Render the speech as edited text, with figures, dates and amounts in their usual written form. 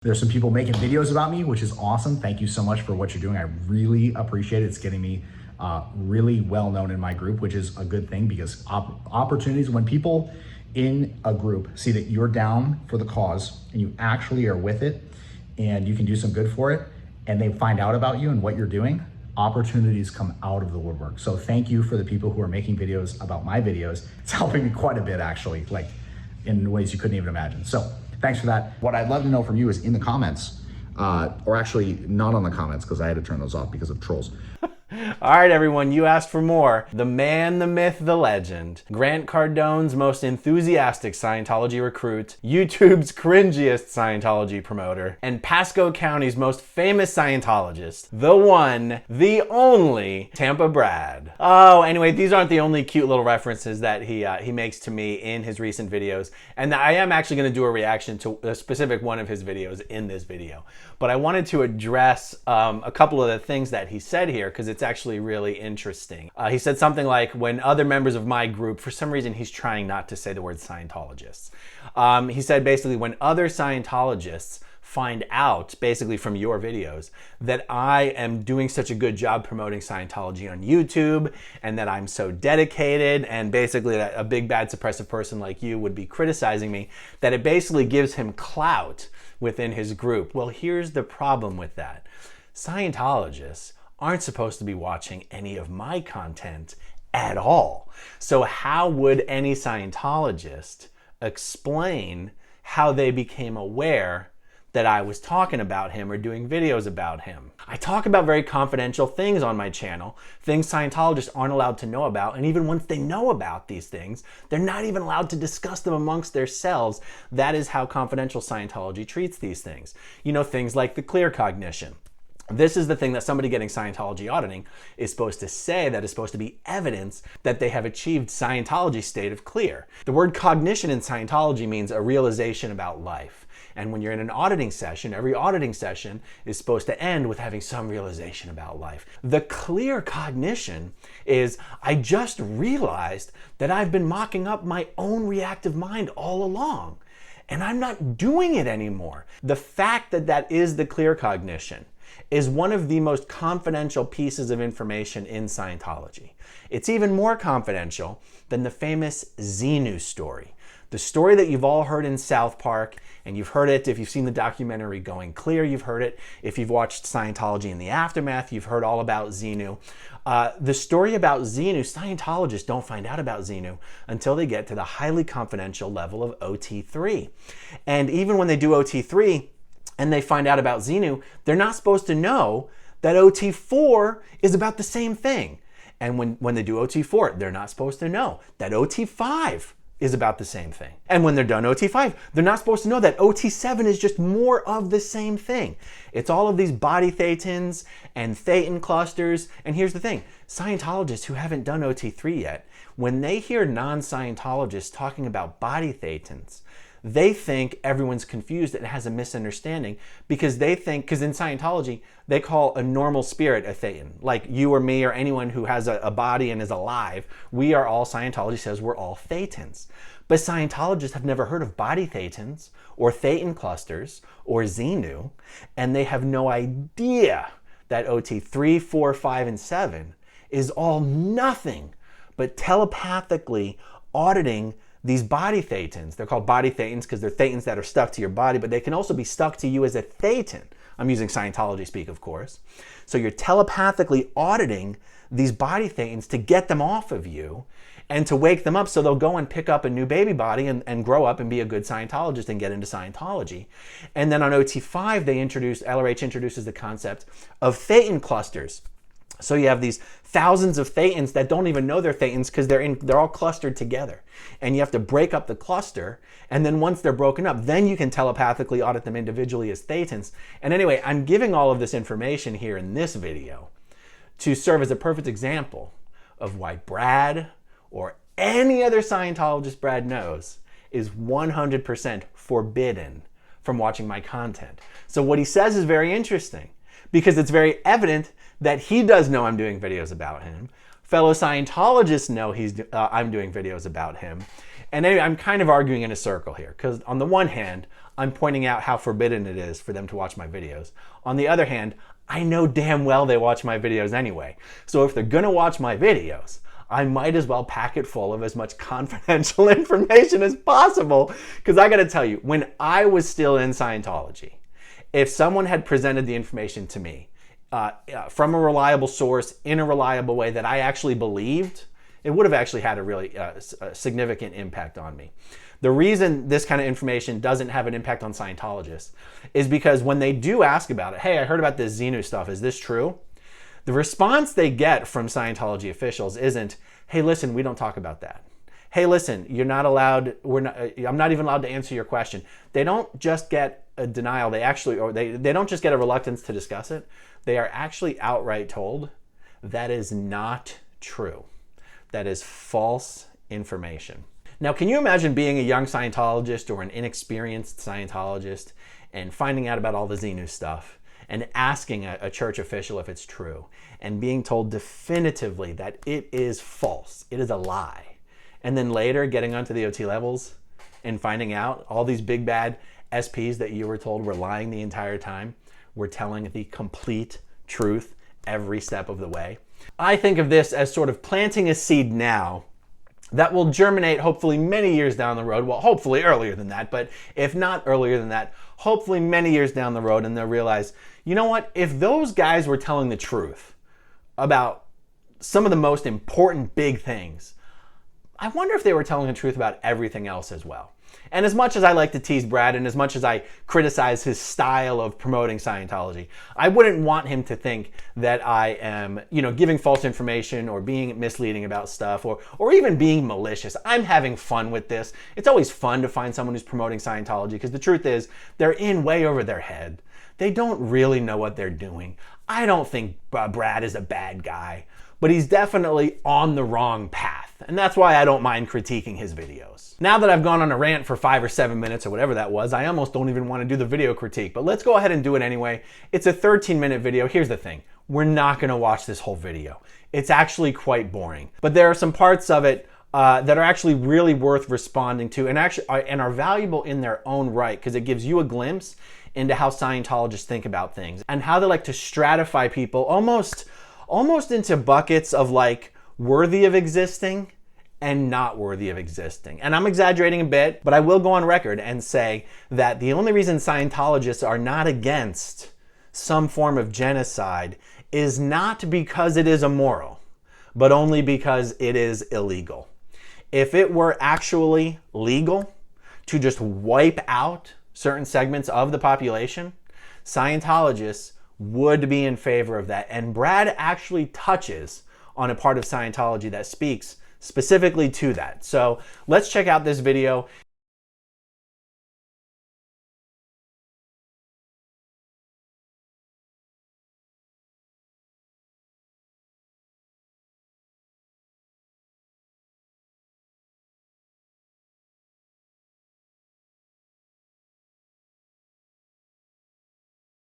There's some people making videos about me, which is awesome. Thank you so much for what you're doing. I really appreciate it. It's getting me really well known in my group, which is a good thing because opportunities, when people in a group see that you're down for the cause and you actually are with it and you can do some good for it, and they find out about you and what you're doing, opportunities come out of the woodwork. So thank you for the people who are making videos about my videos. It's helping me quite a bit, actually, like in ways you couldn't even imagine. So thanks for that. What I'd love to know from you is in the comments, or actually not on the comments because I had to turn those off because of trolls. All right, everyone, you asked for more. The man, the myth, the legend. Grant Cardone's most enthusiastic Scientology recruit, YouTube's cringiest Scientology promoter, and Pasco County's most famous Scientologist, the one, the only, Tampa Brad. Oh, anyway, these aren't the only cute little references that he makes to me in his recent videos, and I am actually going to do a reaction to a specific one of his videos in this video. But I wanted to address a couple of the things that he said here because it's actually really interesting. He said something like, when other members of my group, for some reason he's trying not to say the word Scientologists. He said basically when other Scientologists find out, basically from your videos, that I am doing such a good job promoting Scientology on YouTube and that I'm so dedicated and basically that a big bad suppressive person like you would be criticizing me, that it basically gives him clout within his group. Well, here's the problem with that. Scientologists aren't supposed to be watching any of my content at all. So how would any Scientologist explain how they became aware that I was talking about him or doing videos about him? I talk about very confidential things on my channel, things Scientologists aren't allowed to know about, and even once they know about these things, they're not even allowed to discuss them amongst themselves. That is how confidential Scientology treats these things. You know, things like the clear cognition. This is the thing that somebody getting Scientology auditing is supposed to say, that is supposed to be evidence that they have achieved Scientology's state of clear. The word cognition in Scientology means a realization about life. And when you're in an auditing session, every auditing session is supposed to end with having some realization about life. The clear cognition is, I just realized that I've been mocking up my own reactive mind all along, and I'm not doing it anymore. The fact that that is the clear cognition is one of the most confidential pieces of information in Scientology. It's even more confidential than the famous Xenu story. The story that you've all heard in South Park, and you've heard it if you've seen the documentary Going Clear, you've heard it. If you've watched Scientology in the Aftermath, you've heard all about Xenu. The story about Xenu, Scientologists don't find out about Xenu until they get to the highly confidential level of OT3. And even when they do OT3, and they find out about Xenu, they're not supposed to know that OT4 is about the same thing. And when they do OT4, they're not supposed to know that OT5 is about the same thing. And when they're done OT5, they're not supposed to know that OT7 is just more of the same thing. It's all of these body thetans and thetan clusters. And here's the thing, Scientologists who haven't done OT3 yet, when they hear non-Scientologists talking about body thetans, they think everyone's confused and has a misunderstanding because they think, because in Scientology, they call a normal spirit a thetan. Like you or me or anyone who has a body and is alive, we are all, Scientology says we're all thetans. But Scientologists have never heard of body thetans or thetan clusters or Xenu, and they have no idea that OT 3, 4, 5, and 7 is all nothing but telepathically auditing these body thetans. They're called body thetans because they're thetans that are stuck to your body, but they can also be stuck to you as a thetan. I'm using Scientology speak, of course. So you're telepathically auditing these body thetans to get them off of you and to wake them up so they'll go and pick up a new baby body and grow up and be a good Scientologist and get into Scientology. And then on OT5, LRH introduces the concept of thetan clusters. So you have these thousands of thetans that don't even know they're thetans because they're all clustered together. And you have to break up the cluster, and then once they're broken up, then you can telepathically audit them individually as thetans. And anyway, I'm giving all of this information here in this video to serve as a perfect example of why Brad, or any other Scientologist Brad knows, is 100% forbidden from watching my content. So what he says is very interesting because it's very evident that he does know I'm doing videos about him. Fellow Scientologists know I'm doing videos about him. And anyway, I'm kind of arguing in a circle here, because on the one hand, I'm pointing out how forbidden it is for them to watch my videos. On the other hand, I know damn well they watch my videos anyway. So if they're gonna watch my videos, I might as well pack it full of as much confidential information as possible. Because I gotta tell you, when I was still in Scientology, if someone had presented the information to me from a reliable source in a reliable way that I actually believed, it would have actually had a really significant impact on me. The reason this kind of information doesn't have an impact on Scientologists is because when they do ask about it, hey, I heard about this Xenu stuff, is this true? The response they get from Scientology officials isn't, hey, listen, we don't talk about that. Hey, listen, you're not allowed, I'm not even allowed to answer your question. They don't just get a denial, they don't just get a reluctance to discuss it. They are actually outright told that is not true. That is false information. Now, can you imagine being a young Scientologist or an inexperienced Scientologist and finding out about all the Xenu stuff and asking a church official if it's true and being told definitively that it is false, it is a lie, and then later getting onto the OT levels and finding out all these big bad SPs that you were told were lying the entire time were telling the complete truth every step of the way? I think of this as sort of planting a seed now that will germinate hopefully many years down the road. Well, hopefully earlier than that, but if not earlier than that, hopefully many years down the road, and they'll realize, you know what, if those guys were telling the truth about some of the most important big things, I wonder if they were telling the truth about everything else as well. And as much as I like to tease Brad, and as much as I criticize his style of promoting Scientology, I wouldn't want him to think that I am, giving false information or being misleading about stuff or even being malicious. I'm having fun with this. It's always fun to find someone who's promoting Scientology, because the truth is they're in way over their head. They don't really know what they're doing. I don't think Brad is a bad guy, but he's definitely on the wrong path. And that's why I don't mind critiquing his videos. Now that I've gone on a rant for 5 or 7 minutes or whatever that was, I almost don't even want to do the video critique, but let's go ahead and do it anyway. It's a 13-minute video. Here's the thing. We're not going to watch this whole video. It's actually quite boring, but there are some parts of it that are actually really worth responding to and are valuable in their own right, because it gives you a glimpse into how Scientologists think about things and how they like to stratify people almost into buckets of like worthy of existing and not worthy of existing. And I'm exaggerating a bit, but I will go on record and say that the only reason Scientologists are not against some form of genocide is not because it is immoral, but only because it is illegal. If it were actually legal to just wipe out certain segments of the population, Scientologists would be in favor of that. And Brad actually touches on a part of Scientology that speaks specifically to that. So let's check out this video.